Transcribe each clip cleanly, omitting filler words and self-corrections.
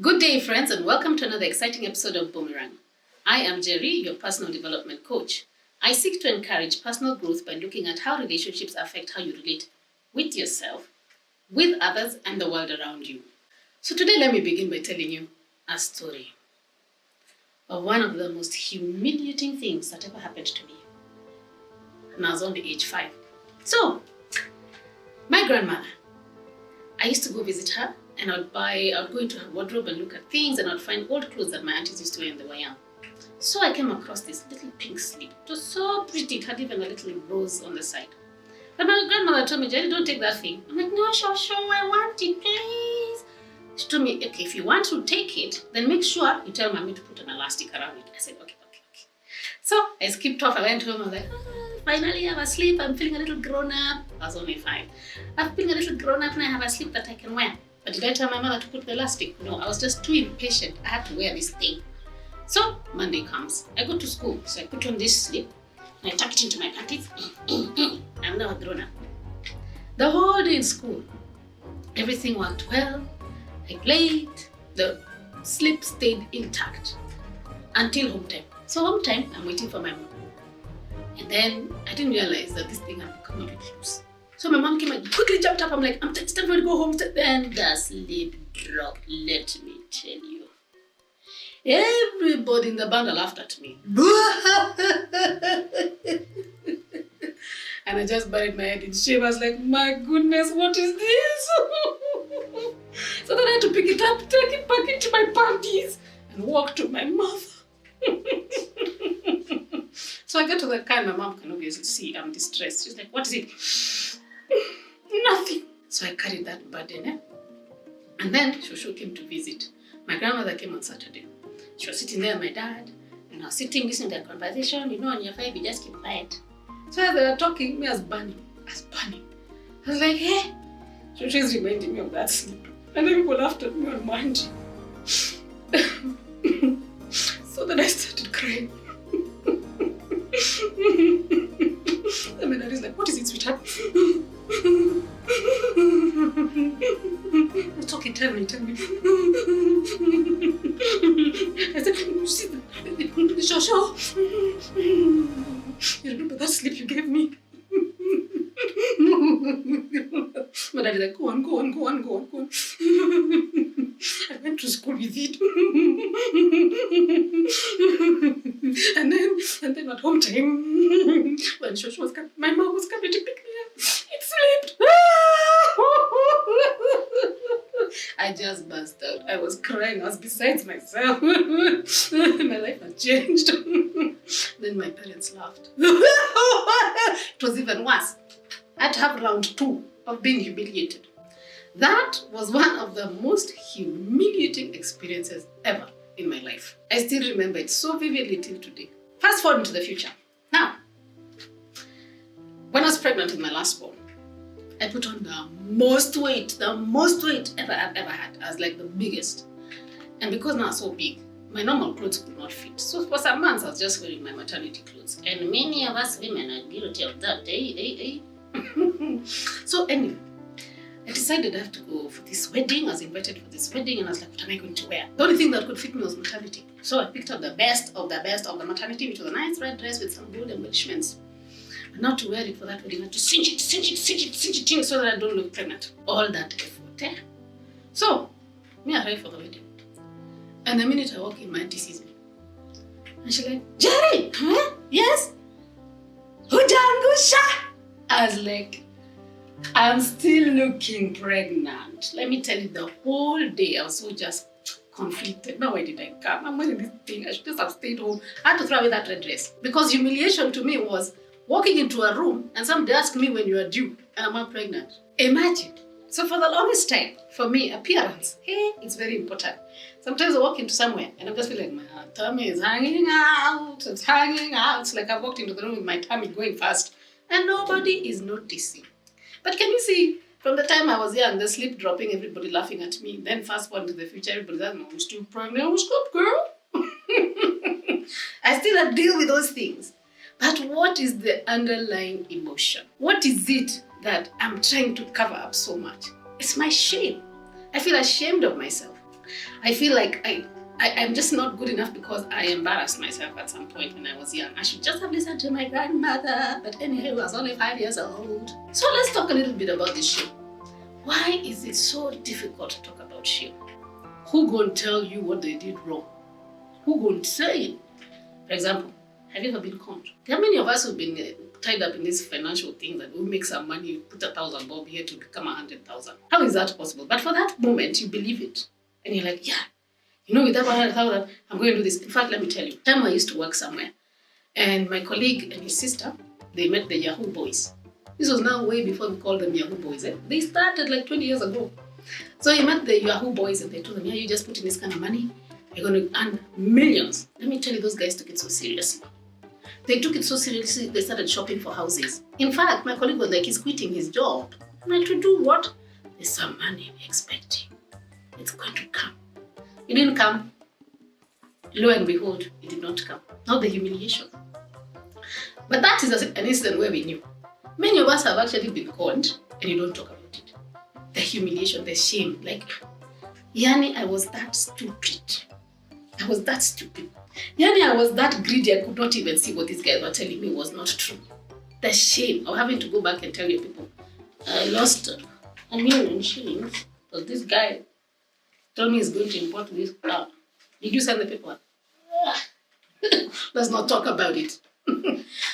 Good day, friends, and welcome to another exciting episode of Boomerang. I am Jerry, your personal development coach. I seek to encourage personal growth by looking at how relationships affect how you relate with yourself, with others, and the world around you. So today, let me begin by telling you a story of one of the most humiliating things that ever happened to me. And I was only age 5. So, my grandmother, I used to go visit her, and I would go into her wardrobe and look at things, and I'd find old clothes that my aunties used to wear when they were young. So I came across this little pink slip. It was so pretty, it had even a little rose on the side. But my grandmother told me, Jerry, don't take that thing. I'm like, no, sure, I want it, please. She told me, okay, if you want to take it, then make sure you tell mommy to put an elastic around it. I said, okay. So I skipped off, I went home, I was like, finally I have a slip, I'm feeling a little grown up. I was only 5. I'm feeling a little grown up and I have a slip that I can wear. But did I tell my mother to put the elastic? No, I was just too impatient. I had to wear this thing. So Monday comes. I go to school. So I put on this slip and I tuck it into my panties. I'm now a grown up. The whole day in school, everything worked well. I played. The slip stayed intact until home time. So home time, I'm waiting for my mom. And then I didn't realize that this thing had become a bit loose. So my mom came and quickly jumped up. I'm like, it's time for me to go home. Then the slip dropped, let me tell you. Everybody in the band laughed at me. And I just buried my head in shame. I was like, my goodness, what is this? So then I had to pick it up, take it back into my panties, and walk to my mother. So I get to the car and my mom can obviously see I'm distressed. She's like, what is it? Nothing. So I carried that burden. And then Shosho came to visit. My grandmother came on Saturday. She was sitting there with my dad. And I was sitting listening to their conversation. You know, when you're 5, you just keep quiet. So as they were talking, me as burning. I was like, hey. Shosho is reminding me of that sleep. And then people laughed at me on Monday. So then I started crying. And my dad is like, what is it, sweetheart? It's okay, tell me. I said, you see that? Shosho. You remember that sleep you gave me? My dad is like, go on. I went to school with it. and then at home time, when Shosho was coming, my mom was coming to pick me up. It slipped. I just burst out. I was crying. I was beside myself. My life had changed. Then my parents laughed. It was even worse. I had to have round 2 of being humiliated. That was one of the most humiliating experiences ever in my life. I still remember it so vividly till today. Fast forward into the future. Now, when I was pregnant with my last born, I put on the most weight I've ever had. I was like the biggest. And because now I was so big, my normal clothes could not fit. So for some months, I was just wearing my maternity clothes. And many of us women are guilty of that. So anyway, I decided I have to go for this wedding. I was invited for this wedding and I was like, what am I going to wear? The only thing that could fit me was maternity. So I picked up the best of the maternity, which was a nice red dress with some gold embellishments. And now to wear it for that wedding, I had to cinch it so that I don't look pregnant. All that effort. So, me arrived for the wedding. And the minute I walk in, my auntie sees me. And she's like, Jerry, huh? Yes? Hujangusha! I was like, I'm still looking pregnant. Let me tell you, the whole day I was so just conflicted. Now why did I come? I'm wearing this thing. I should just have stayed home. I had to throw away that red dress. Because humiliation to me was walking into a room and somebody asked me when you are due and I'm not pregnant. Imagine. So for the longest time, for me, appearance, it's very important. Sometimes I walk into somewhere and I'm just feeling like my tummy is hanging out. It's hanging out. It's like I walked into the room with my tummy going fast and nobody is noticing. But can you see, from the time I was young, the sleep dropping, everybody laughing at me. Then fast forward to the future, everybody's like, I'm still pregnant. What's up, girl? I still deal with those things. But what is the underlying emotion? What is it that I'm trying to cover up so much? It's my shame. I feel ashamed of myself. I feel like I'm just not good enough because I embarrassed myself at some point when I was young. I should just have listened to my grandmother, but anyhow, I was only 5 years old. So let's talk a little bit about this shame. Why is it so difficult to talk about shame? Who gonna tell you what they did wrong? Who gonna say it? For example, have you ever been conned? There are many of us who've been tied up in these financial things that will make some money, put 1,000 bob here to become 100,000. How is that possible? But for that moment, you believe it. And you're like, yeah, with that 100,000, I'm going to do this. In fact, let me tell you, time I used to work somewhere, and my colleague and his sister, they met the Yahoo boys. This was now way before we called them Yahoo boys. They started like 20 years ago. So he met the Yahoo boys and they told them, yeah, you just put in this kind of money, you're going to earn millions. Let me tell you, those guys took it so seriously. They took it so seriously, they started shopping for houses. In fact, my colleague was like, he's quitting his job. I'm like, to do what? There's some money we're expecting. It's going to come. It didn't come. Lo and behold, it did not come. Not the humiliation. But that is an incident where we knew. Many of us have actually been conned and you don't talk about it. The humiliation, the shame. Like, Yani, I was that stupid. I was that greedy, I could not even see what these guys were telling me was not true. The shame of having to go back and tell your people, I lost $1 million shillings because this guy told me he's going to import this car. Did you send the paper? Let's not talk about it.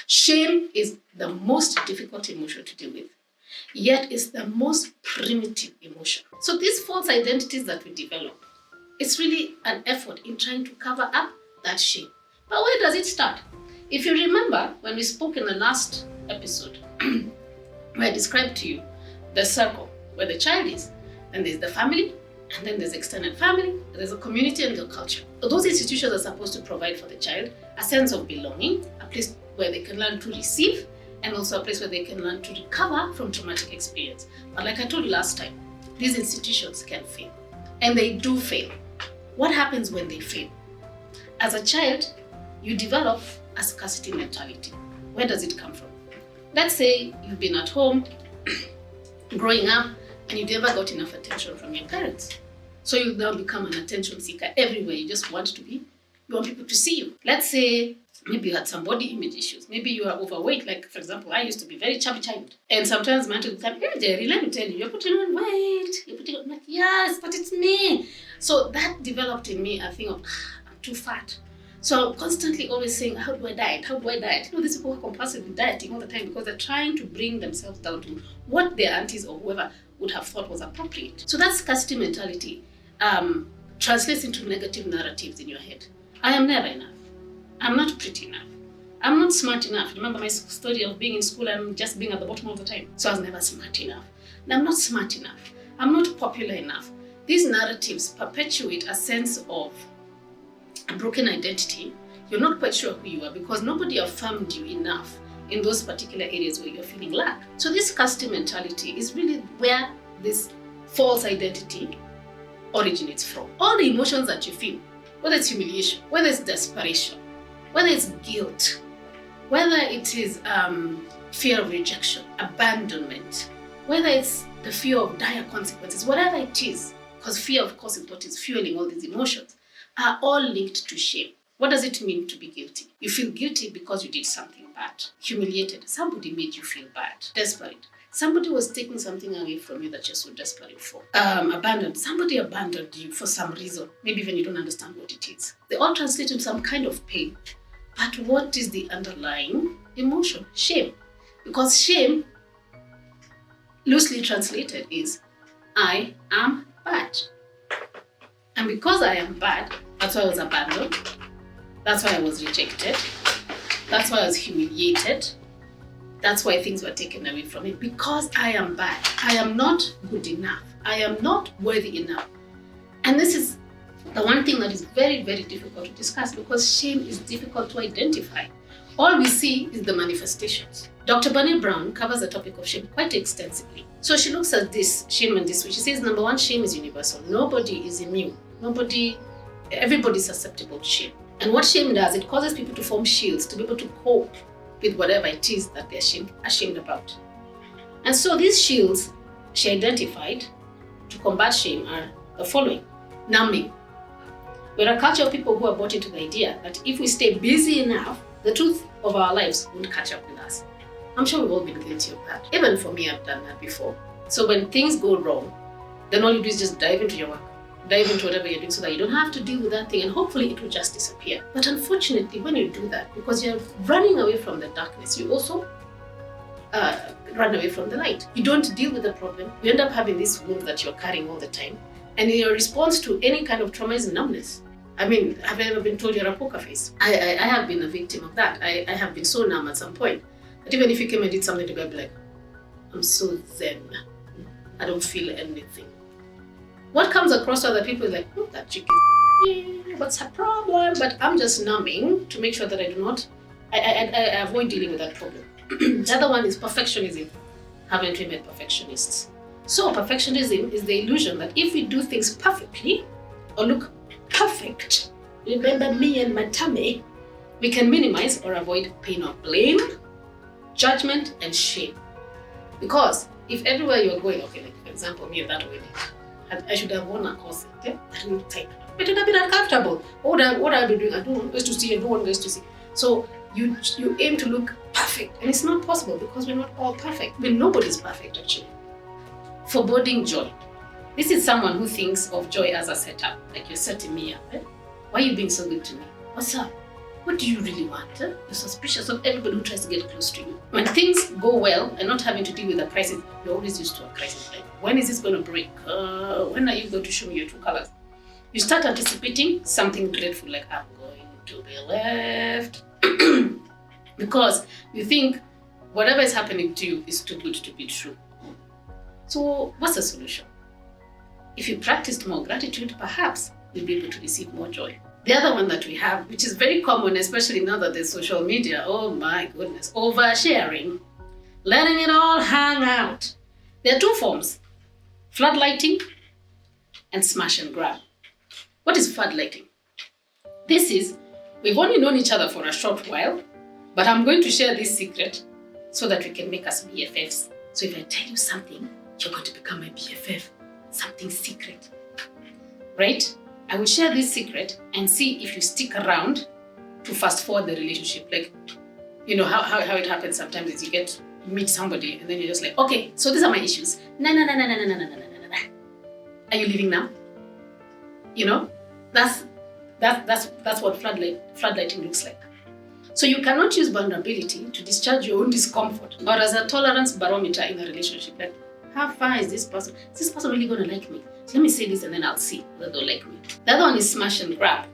Shame is the most difficult emotion to deal with, yet it's the most primitive emotion. So these false identities that we develop, it's really an effort in trying to cover up that shame. But where does it start? If you remember, when we spoke in the last episode, where I described to you the circle where the child is, and there's the family, and then there's extended family, there's a community and the culture. So those institutions are supposed to provide for the child a sense of belonging, a place where they can learn to receive, and also a place where they can learn to recover from traumatic experience. But like I told you last time, these institutions can fail. And they do fail. What happens when they fail? As a child, you develop a scarcity mentality. Where does it come from? Let's say you've been at home growing up and you never got enough attention from your parents. So you now become an attention seeker everywhere. You just want you want people to see you. Let's say maybe you had some body image issues. Maybe you are overweight. Like, for example, I used to be very chubby child. And sometimes my auntie would say, hey, Jerry, let me tell you, you're putting on weight. I'm like, yes, but it's me. So that developed in me a thing of, I'm too fat. So I'm constantly always saying, how do I diet? How do I diet? These people are compulsively dieting all the time because they're trying to bring themselves down to what their aunties or whoever would have thought was appropriate. So that scarcity mentality translates into negative narratives in your head. I am never enough. I'm not pretty enough. I'm not smart enough. Remember my story of being in school and just being at the bottom of the time. So I was never smart enough. And I'm not smart enough. I'm not popular enough. These narratives perpetuate a sense of a broken identity. You're not quite sure who you are because nobody affirmed you enough in those particular areas where you're feeling lack. So this scarcity mentality is really where this false identity originates from. All the emotions that you feel, whether it's humiliation, whether it's desperation, whether it's guilt, whether it is fear of rejection, abandonment, whether it's the fear of dire consequences, whatever it is, because fear, of course, is what is fueling all these emotions, are all linked to shame. What does it mean to be guilty? You feel guilty because you did something bad. Humiliated, somebody made you feel bad. Desperate, somebody was taking something away from you that you're so desperate for. Abandoned, somebody abandoned you for some reason, maybe even you don't understand what it is. They all translate into some kind of pain. But what is the underlying emotion? Shame. Because shame, loosely translated, is I am bad. And because I am bad, that's why I was abandoned. That's why I was rejected. That's why I was humiliated. That's why things were taken away from me. Because I am bad. I am not good enough. I am not worthy enough. And this is the one thing that is very, very difficult to discuss because shame is difficult to identify. All we see is the manifestations. Dr. Brené Brown covers the topic of shame quite extensively. So she looks at this shame in this way. She says, number one, shame is universal. Nobody is immune. Everybody is susceptible to shame. And what shame does, it causes people to form shields to be able to cope with whatever it is that they're ashamed about. And so these shields she identified to combat shame are the following. numbing. We're a culture of people who are bought into the idea that if we stay busy enough, the truth of our lives won't catch up with us. I'm sure we've all been guilty of that. Even for me, I've done that before. So when things go wrong, then all you do is just dive into your work, dive into whatever you're doing so that you don't have to deal with that thing, and hopefully it will just disappear. But unfortunately, when you do that, because you're running away from the darkness, you also run away from the light. You don't deal with the problem. You end up having this wound that you're carrying all the time. And your response to any kind of trauma is numbness. I mean, have you ever been told you're a poker face? I have been a victim of that. I have been so numb at some point that even if you came and did something to me, I'd be like, I'm so zen. I don't feel anything. What comes across to other people is like, oh, that chick is, what's her problem? But I'm just numbing to make sure that I do not, I avoid dealing with that problem. The other one is perfectionism. Haven't we met perfectionists? So perfectionism is the illusion that if we do things perfectly or look perfect, remember me and my tummy, we can minimize or avoid pain or blame, judgment, and shame. Because if everywhere you're going, okay, like for example, me at that wedding, I should have worn a corset, that looked tight. It would have been uncomfortable. What I'll be doing, I don't want guys to see, I don't want guys to see. So you aim to look perfect, and it's not possible because we're not all perfect. Well, nobody's perfect actually. Foreboding joy. This is someone who thinks of joy as a setup, like you're setting me up. Eh? Why are you being so good to me? What's up? What do you really want? Eh? You're suspicious of everybody who tries to get close to you. When things go well and not having to deal with a crisis, you're always used to a crisis. Like, when is this going to break? When are you going to show me your true colors? You start anticipating something dreadful, like I'm going to be left. Because you think whatever is happening to you is too good to be true. So what's the solution? If you practiced more gratitude, perhaps you'll be able to receive more joy. The other one that we have, which is very common, especially now that there's social media, oh my goodness, oversharing, letting it all hang out. There are two forms, floodlighting and smash and grab. What is floodlighting? This is, we've only known each other for a short while, but I'm going to share this secret so that we can make us BFFs. So if I tell you something, you're going to become my BFF, something secret, right? I will share this secret and see if you stick around to fast forward the relationship. Like, you know how it happens sometimes is you meet somebody and then you're just like, okay, so these are my issues. No. Are you leaving now? You know, that's what floodlighting looks like. So you cannot use vulnerability to discharge your own discomfort or as a tolerance barometer in a relationship. Like, how far is this person? Is this person really going to like me? So let me say this and then I'll see whether they'll like me. The other one is smash and grab.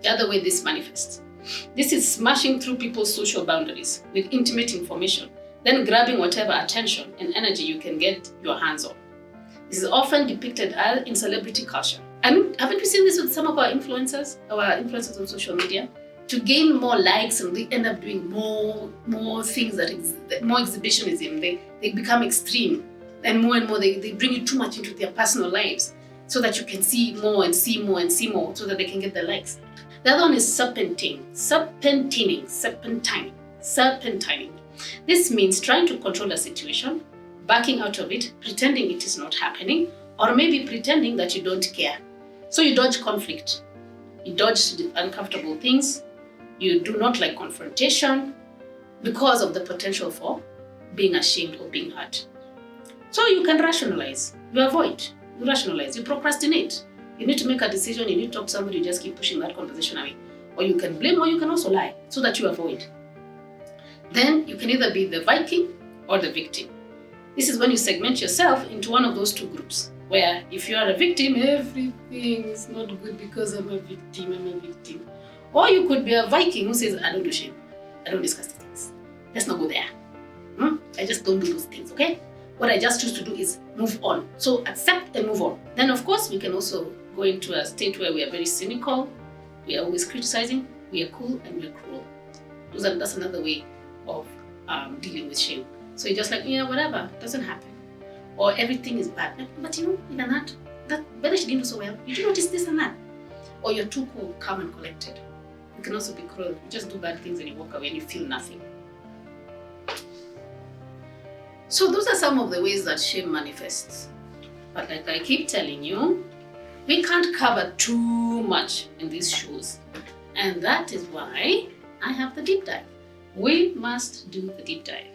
The other way this manifests. This is smashing through people's social boundaries with intimate information, then grabbing whatever attention and energy you can get your hands on. This is often depicted in celebrity culture. And haven't we seen this with some of our influencers on social media? To gain more likes, and they end up doing more things more exhibitionism. They become extreme, and more they bring you too much into their personal lives so that you can see more and see more and see more so that they can get the likes. The other one is serpentining. This means trying to control a situation, backing out of it, pretending it is not happening, or maybe pretending that you don't care. So you dodge conflict, you dodge uncomfortable things, you do not like confrontation because of the potential for being ashamed or being hurt. So you can rationalize, you avoid, you rationalize, you procrastinate. You need to make a decision, you need to talk to somebody, you just keep pushing that conversation away. Or you can blame, or you can also lie so that you avoid. Then you can either be the Viking or the victim. This is when you segment yourself into one of those two groups, where if you are a victim, everything is not good because I'm a victim. Or you could be a Viking who says, I don't do shame, I don't discuss these things. Let's not go there. I just don't do those things, okay? What I just choose to do is move on. So accept and move on. Then of course we can also go into a state where we are very cynical, we are always criticizing, we are cool and we are cruel. That's another way of dealing with shame. So you're just like, yeah, whatever, doesn't happen. Or everything is bad. But you know, even that whether she didn't do so well, you do notice this and that. Or you're too cool, calm and collected. You can also be cruel. You just do bad things and you walk away and you feel nothing. So those are some of the ways that shame manifests. But like I keep telling you, We can't cover too much in these shows, and that is why I have the deep dive. We must do the deep dive.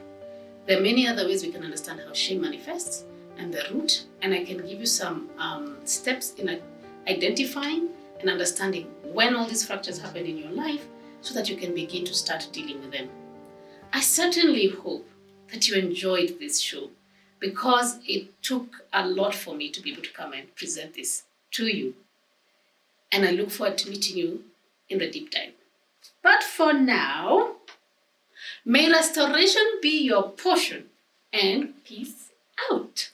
There are many other ways we can understand how shame manifests and the root, and I can give you some steps in identifying and understanding when all these fractures happen in your life so that you can begin to start dealing with them. I certainly hope that you enjoyed this show because it took a lot for me to be able to come and present this to you. And I look forward to meeting you in the deep dive. But for now, may restoration be your portion, and peace out.